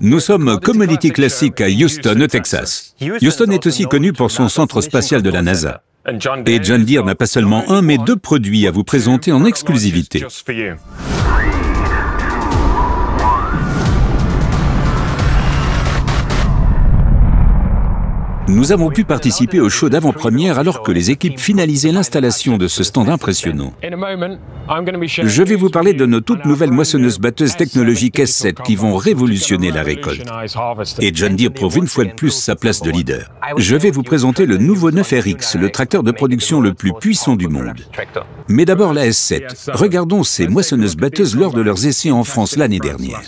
Nous sommes Commodity Classic à Houston, au Texas. Houston est aussi connu pour son centre spatial de la NASA. Et John Deere n'a pas seulement un, mais deux produits à vous présenter en exclusivité. Nous avons pu participer au show d'avant-première alors que les équipes finalisaient l'installation de ce stand impressionnant. Je vais vous parler de nos toutes nouvelles moissonneuses-batteuses technologiques S7 qui vont révolutionner la récolte. Et John Deere prouve une fois de plus sa place de leader. Je vais vous présenter le nouveau 9RX, le tracteur de production le plus puissant du monde. Mais d'abord la S7. Regardons ces moissonneuses-batteuses lors de leurs essais en France l'année dernière.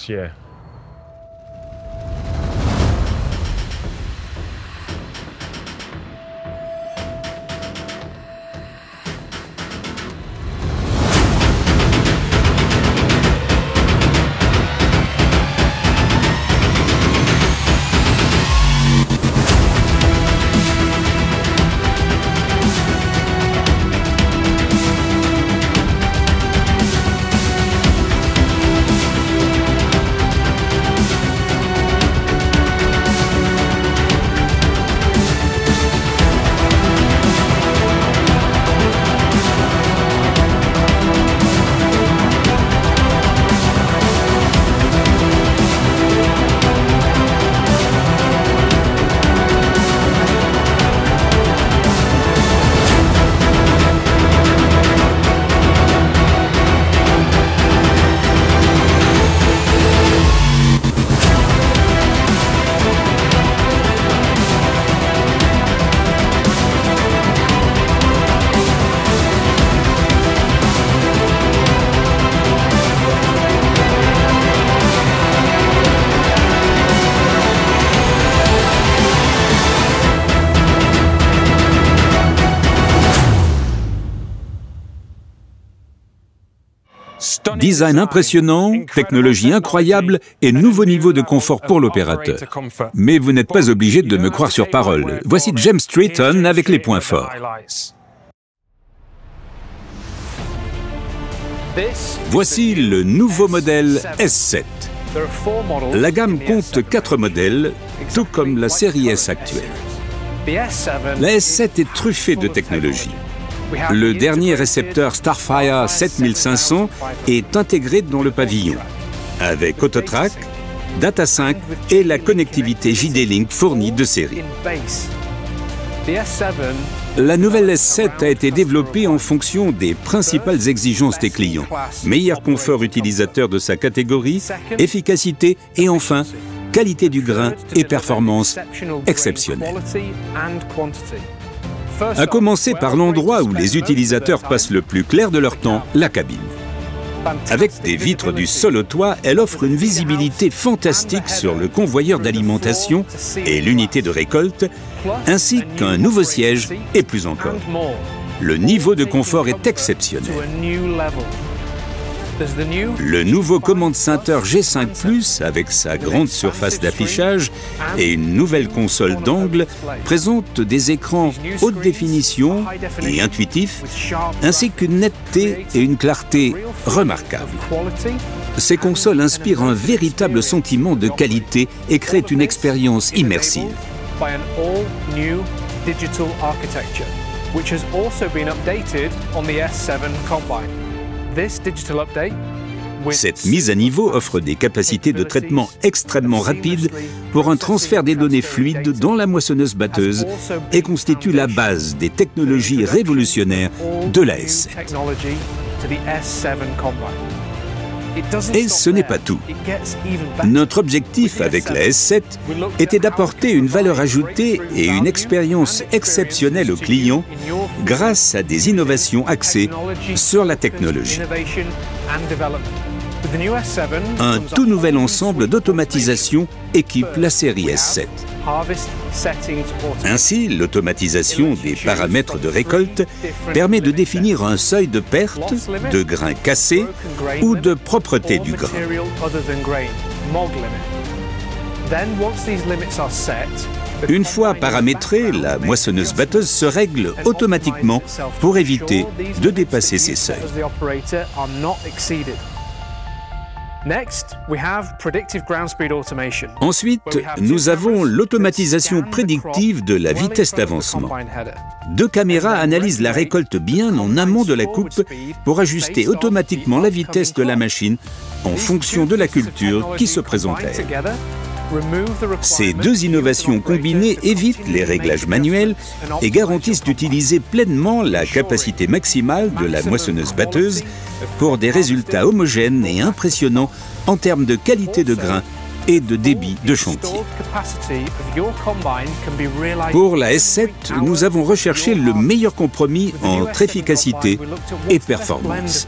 Design impressionnant, technologie incroyable et nouveau niveau de confort pour l'opérateur. Mais vous n'êtes pas obligé de me croire sur parole. Voici James Stratton avec les points forts. Voici le nouveau modèle S7. La gamme compte 4 modèles, tout comme la série S actuelle. La S7 est truffée de technologie. Le dernier récepteur Starfire 7500 est intégré dans le pavillon, avec AutoTrack, Data5 et la connectivité JD-Link fournie de série. La nouvelle S7 a été développée en fonction des principales exigences des clients. Meilleur confort utilisateur de sa catégorie, efficacité et enfin, qualité du grain et performance exceptionnelles. À commencer par l'endroit où les utilisateurs passent le plus clair de leur temps, la cabine. Avec des vitres du sol au toit, elle offre une visibilité fantastique sur le convoyeur d'alimentation et l'unité de récolte, ainsi qu'un nouveau siège et plus encore. Le niveau de confort est exceptionnel. Le nouveau command center G5+, avec sa grande surface d'affichage et une nouvelle console d'angle, présente des écrans haute définition et intuitifs, ainsi qu'une netteté et une clarté remarquables. Ces consoles inspirent un véritable sentiment de qualité et créent une expérience immersive. Cette mise à niveau offre des capacités de traitement extrêmement rapides pour un transfert des données fluides dans la moissonneuse-batteuse et constitue la base des technologies révolutionnaires de la S7. Et ce n'est pas tout. Notre objectif avec la S7 était d'apporter une valeur ajoutée et une expérience exceptionnelle aux clients grâce à des innovations axées sur la technologie. Un tout nouvel ensemble d'automatisation équipe la série S7. Ainsi, l'automatisation des paramètres de récolte permet de définir un seuil de perte, de grains cassés ou de propreté du grain. Une fois paramétrée, la moissonneuse-batteuse se règle automatiquement pour éviter de dépasser ces seuils. Ensuite, nous avons l'automatisation prédictive de la vitesse d'avancement. Deux caméras analysent la récolte bien en amont de la coupe pour ajuster automatiquement la vitesse de la machine en fonction de la culture qui se présente à elle. Ces deux innovations combinées évitent les réglages manuels et garantissent d'utiliser pleinement la capacité maximale de la moissonneuse-batteuse pour des résultats homogènes et impressionnants en termes de qualité de grain et de débit de chantier. Pour la S7, nous avons recherché le meilleur compromis entre efficacité et performance.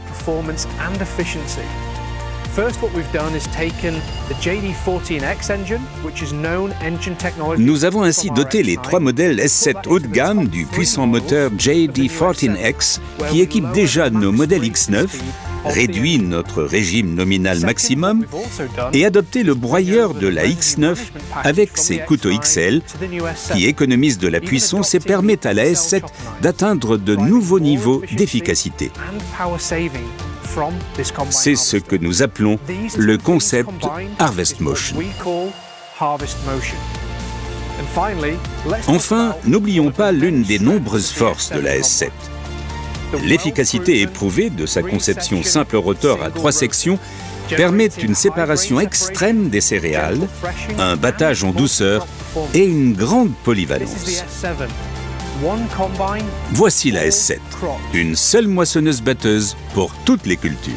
Nous avons ainsi doté les trois modèles S7 haut de gamme du puissant moteur JD14X qui équipe déjà nos modèles X9, réduit notre régime nominal maximum et adopté le broyeur de la X9 avec ses couteaux XL qui économisent de la puissance et permettent à la S7 d'atteindre de nouveaux niveaux d'efficacité. C'est ce que nous appelons le concept Harvest Motion. Enfin, n'oublions pas l'une des nombreuses forces de la S7. L'efficacité éprouvée de sa conception simple rotor à 3 sections permet une séparation extrême des céréales, un battage en douceur et une grande polyvalence. Voici la S7, une seule moissonneuse-batteuse pour toutes les cultures.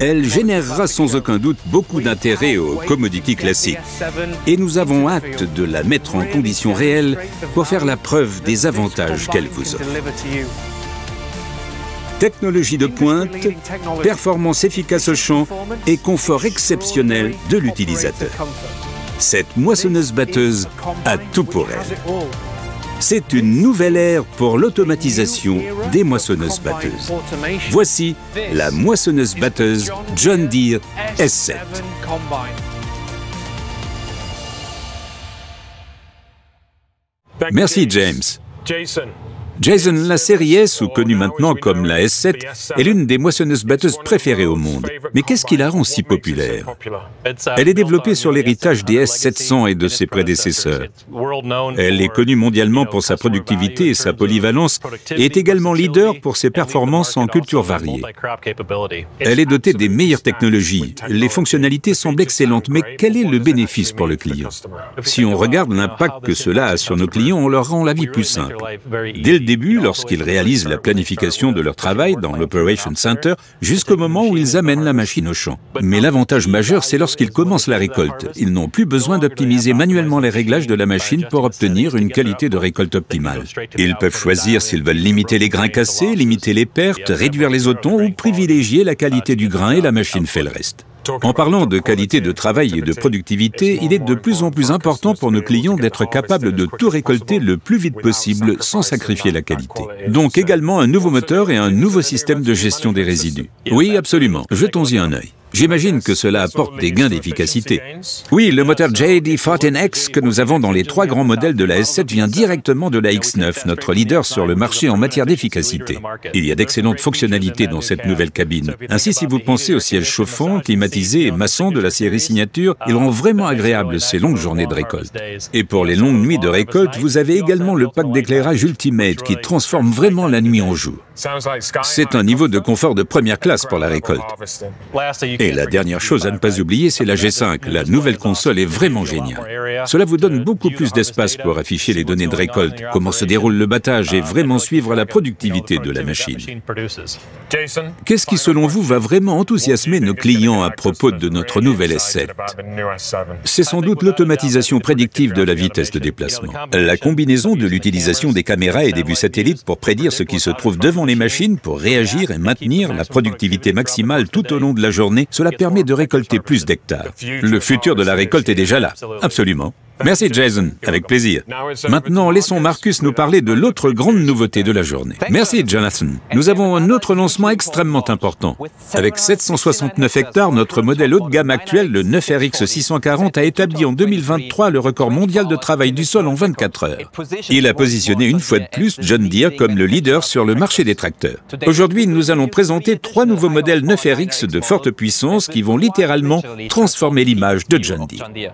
Elle générera sans aucun doute beaucoup d'intérêt aux commodities classiques et nous avons hâte de la mettre en conditions réelles pour faire la preuve des avantages qu'elle vous offre. Technologie de pointe, performance efficace au champ et confort exceptionnel de l'utilisateur. Cette moissonneuse-batteuse a tout pour elle. C'est une nouvelle ère pour l'automatisation des moissonneuses-batteuses. Voici la moissonneuse-batteuse John Deere S7. Merci, James. Jason, la série S, ou connue maintenant comme la S7, est l'une des moissonneuses-batteuses préférées au monde. Mais qu'est-ce qui la rend si populaire? Elle est développée sur l'héritage des S700 et de ses prédécesseurs. Elle est connue mondialement pour sa productivité et sa polyvalence et est également leader pour ses performances en cultures variées. Elle est dotée des meilleures technologies. Les fonctionnalités semblent excellentes, mais quel est le bénéfice pour le client? Si on regarde l'impact que cela a sur nos clients, on leur rend la vie plus simple. Dès le début, lorsqu'ils réalisent la planification de leur travail dans l'Operation Center, jusqu'au moment où ils amènent la machine au champ. Mais l'avantage majeur, c'est lorsqu'ils commencent la récolte. Ils n'ont plus besoin d'optimiser manuellement les réglages de la machine pour obtenir une qualité de récolte optimale. Ils peuvent choisir s'ils veulent limiter les grains cassés, limiter les pertes, réduire les otons ou privilégier la qualité du grain et la machine fait le reste. En parlant de qualité de travail et de productivité, il est de plus en plus important pour nos clients d'être capables de tout récolter le plus vite possible sans sacrifier la qualité. Donc également un nouveau moteur et un nouveau système de gestion des résidus. Oui, absolument. Jetons-y un œil. J'imagine que cela apporte des gains d'efficacité. Oui, le moteur JD14X que nous avons dans les 3 grands modèles de la S7 vient directement de la X9, notre leader sur le marché en matière d'efficacité. Il y a d'excellentes fonctionnalités dans cette nouvelle cabine. Ainsi, si vous pensez aux sièges chauffants, climatisés et maçons de la série Signature, ils rendent vraiment agréables ces longues journées de récolte. Et pour les longues nuits de récolte, vous avez également le pack d'éclairage Ultimate qui transforme vraiment la nuit en jour. C'est un niveau de confort de première classe pour la récolte. Et la dernière chose à ne pas oublier, c'est la G5. La nouvelle console est vraiment géniale. Cela vous donne beaucoup plus d'espace pour afficher les données de récolte, comment se déroule le battage et vraiment suivre la productivité de la machine. Qu'est-ce qui, selon vous, va vraiment enthousiasmer nos clients à propos de notre nouvelle S7? C'est sans doute l'automatisation prédictive de la vitesse de déplacement. La combinaison de l'utilisation des caméras et des vues satellites pour prédire ce qui se trouve devant les machines pour réagir et maintenir la productivité maximale tout au long de la journée, cela permet de récolter plus d'hectares. Le futur de la récolte est déjà là. Absolument. Merci Jason, avec plaisir. Maintenant, laissons Marcus nous parler de l'autre grande nouveauté de la journée. Merci Jonathan. Nous avons un autre lancement extrêmement important. Avec 769 hectares, notre modèle haut de gamme actuel, le 9RX 640, a établi en 2023 le record mondial de travail du sol en 24 heures. Il a positionné une fois de plus John Deere comme le leader sur le marché des tracteurs. Aujourd'hui, nous allons présenter 3 nouveaux modèles 9RX de forte puissance qui vont littéralement transformer l'image de John Deere.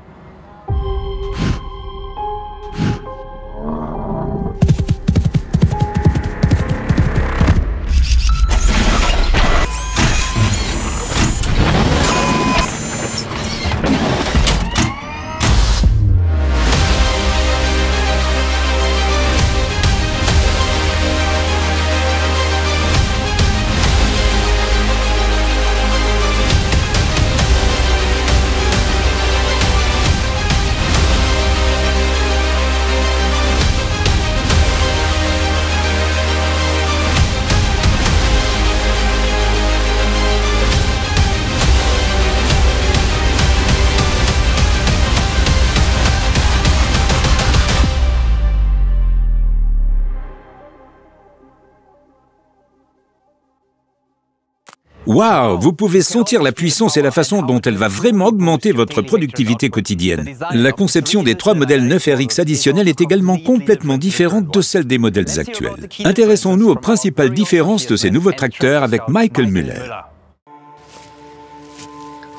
Waouh, vous pouvez sentir la puissance et la façon dont elle va vraiment augmenter votre productivité quotidienne. La conception des 3 modèles 9RX additionnels est également complètement différente de celle des modèles actuels. Intéressons-nous aux principales différences de ces nouveaux tracteurs avec Michael Müller.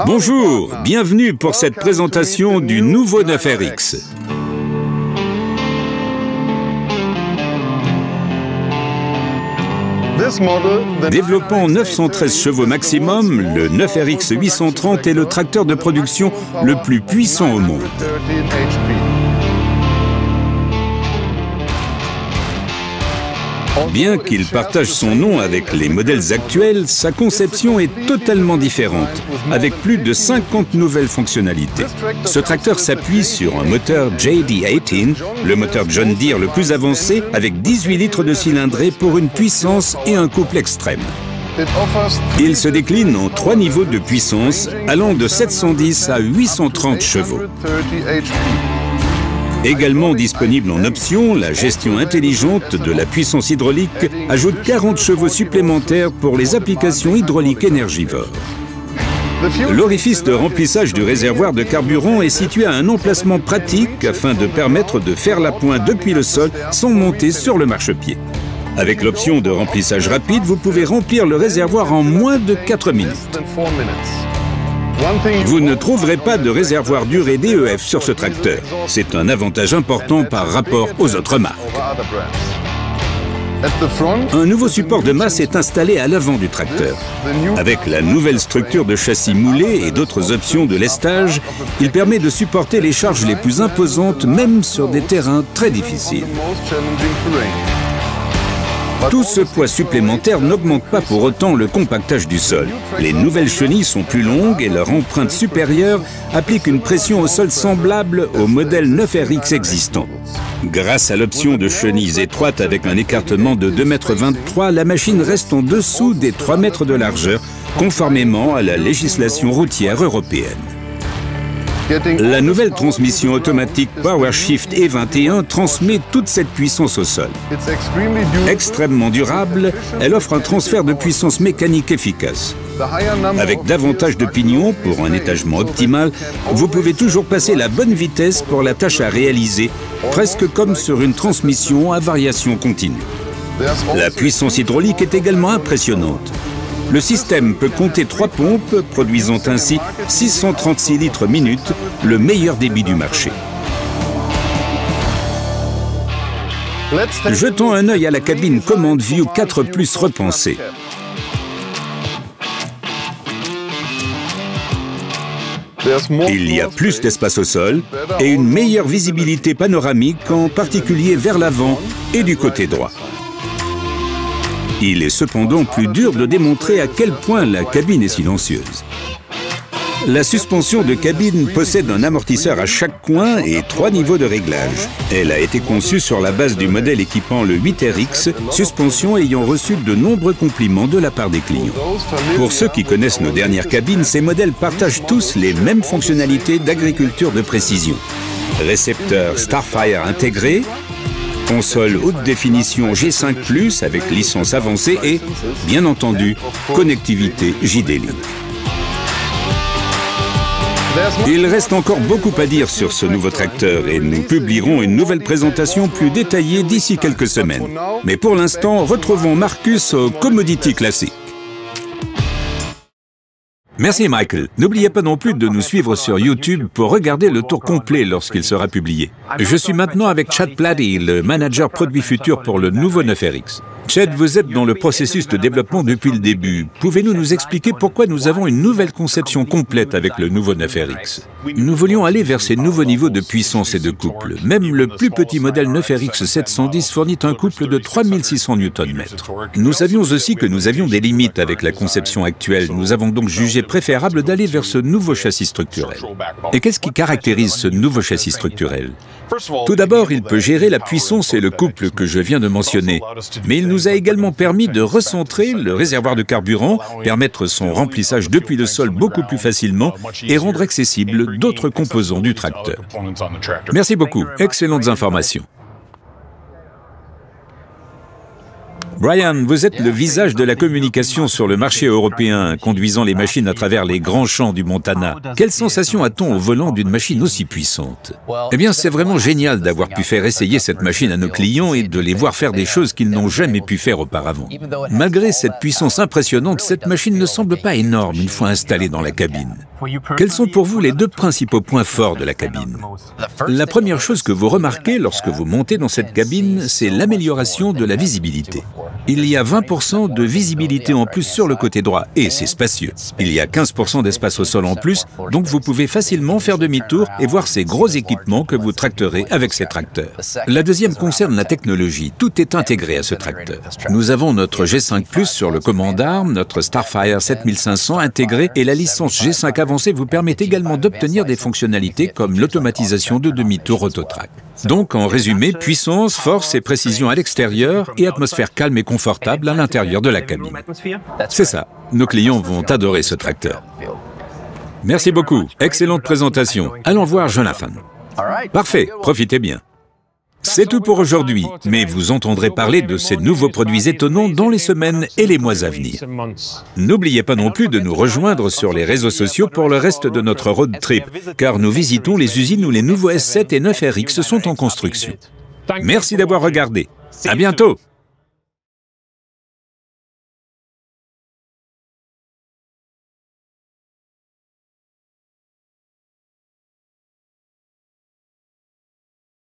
Bonjour, bienvenue pour cette présentation du nouveau 9RX. Développant 913 chevaux maximum, le 9RX 830 est le tracteur de production le plus puissant au monde. Bien qu'il partage son nom avec les modèles actuels, sa conception est totalement différente, avec plus de 50 nouvelles fonctionnalités. Ce tracteur s'appuie sur un moteur JD18, le moteur John Deere le plus avancé, avec 18 litres de cylindrée pour une puissance et un couple extrême. Il se décline en 3 niveaux de puissance, allant de 710 à 830 chevaux. Également disponible en option, la gestion intelligente de la puissance hydraulique ajoute 40 chevaux supplémentaires pour les applications hydrauliques énergivores. L'orifice de remplissage du réservoir de carburant est situé à un emplacement pratique afin de permettre de faire la pointe depuis le sol sans monter sur le marchepied. Avec l'option de remplissage rapide, vous pouvez remplir le réservoir en moins de 4 minutes. Vous ne trouverez pas de réservoir durée DEF sur ce tracteur. C'est un avantage important par rapport aux autres marques. Un nouveau support de masse est installé à l'avant du tracteur. Avec la nouvelle structure de châssis moulé et d'autres options de lestage, il permet de supporter les charges les plus imposantes, même sur des terrains très difficiles. Tout ce poids supplémentaire n'augmente pas pour autant le compactage du sol. Les nouvelles chenilles sont plus longues et leur empreinte supérieure applique une pression au sol semblable au modèle 9RX existant. Grâce à l'option de chenilles étroites avec un écartement de 2,23 m, la machine reste en dessous des 3 mètres de largeur, conformément à la législation routière européenne. La nouvelle transmission automatique PowerShift E21 transmet toute cette puissance au sol. Extrêmement durable, elle offre un transfert de puissance mécanique efficace. Avec davantage de pignons pour un étagement optimal, vous pouvez toujours passer la bonne vitesse pour la tâche à réaliser, presque comme sur une transmission à variation continue. La puissance hydraulique est également impressionnante. Le système peut compter 3 pompes, produisant ainsi 636 litres minute, le meilleur débit du marché. Jetons un œil à la cabine Command View 4+ repensée. Il y a plus d'espace au sol et une meilleure visibilité panoramique, en particulier vers l'avant et du côté droit. Il est cependant plus dur de démontrer à quel point la cabine est silencieuse. La suspension de cabine possède un amortisseur à chaque coin et 3 niveaux de réglage. Elle a été conçue sur la base du modèle équipant le 8RX, suspension ayant reçu de nombreux compliments de la part des clients. Pour ceux qui connaissent nos dernières cabines, ces modèles partagent tous les mêmes fonctionnalités d'agriculture de précision. tracteur Starfire intégré, console haute définition G5+, avec licence avancée et, bien entendu, connectivité JD-Link. Il reste encore beaucoup à dire sur ce nouveau tracteur et nous publierons une nouvelle présentation plus détaillée d'ici quelques semaines. Mais pour l'instant, retrouvons Marcus au Commodity Classic. Merci Michael. N'oubliez pas non plus de nous suivre sur YouTube pour regarder le tour complet lorsqu'il sera publié. Je suis maintenant avec Chad Plady, le manager produit futur pour le nouveau 9RX. Chad, vous êtes dans le processus de développement depuis le début. Pouvez-vous nous expliquer pourquoi nous avons une nouvelle conception complète avec le nouveau 9RX? Nous voulions aller vers ces nouveaux niveaux de puissance et de couple. Même le plus petit modèle 9RX 710 fournit un couple de 3600 Nm. Nous savions aussi que nous avions des limites avec la conception actuelle. Nous avons donc jugé préférable d'aller vers ce nouveau châssis structurel. Et qu'est-ce qui caractérise ce nouveau châssis structurel? Tout d'abord, il peut gérer la puissance et le couple que je viens de mentionner. Mais il nous a également permis de recentrer le réservoir de carburant, permettre son remplissage depuis le sol beaucoup plus facilement et rendre accessibles d'autres composants du tracteur. Merci beaucoup. Excellentes informations. Brian, vous êtes le visage de la communication sur le marché européen, conduisant les machines à travers les grands champs du Montana. Quelle sensation a-t-on au volant d'une machine aussi puissante? Eh bien, c'est vraiment génial d'avoir pu faire essayer cette machine à nos clients et de les voir faire des choses qu'ils n'ont jamais pu faire auparavant. Malgré cette puissance impressionnante, cette machine ne semble pas énorme une fois installée dans la cabine. Quels sont pour vous les deux principaux points forts de la cabine? La première chose que vous remarquez lorsque vous montez dans cette cabine, c'est l'amélioration de la visibilité. Il y a 20% de visibilité en plus sur le côté droit, et c'est spacieux. Il y a 15% d'espace au sol en plus, donc vous pouvez facilement faire demi-tour et voir ces gros équipements que vous tracterez avec ces tracteurs. La deuxième concerne la technologie. Tout est intégré à ce tracteur. Nous avons notre G5+, sur le command d'armes, notre Starfire 7500 intégré, et la licence G5 avancée vous permet également d'obtenir des fonctionnalités comme l'automatisation de demi-tour autotrack. Donc, en résumé, puissance, force et précision à l'extérieur et atmosphère calme et confortable à l'intérieur de la cabine. C'est ça. Nos clients vont adorer ce tracteur. Merci beaucoup. Excellente présentation. Allons voir Jonathan. Parfait. Profitez bien. C'est tout pour aujourd'hui, mais vous entendrez parler de ces nouveaux produits étonnants dans les semaines et les mois à venir. N'oubliez pas non plus de nous rejoindre sur les réseaux sociaux pour le reste de notre road trip, car nous visitons les usines où les nouveaux S7 et 9RX sont en construction. Merci d'avoir regardé. À bientôt!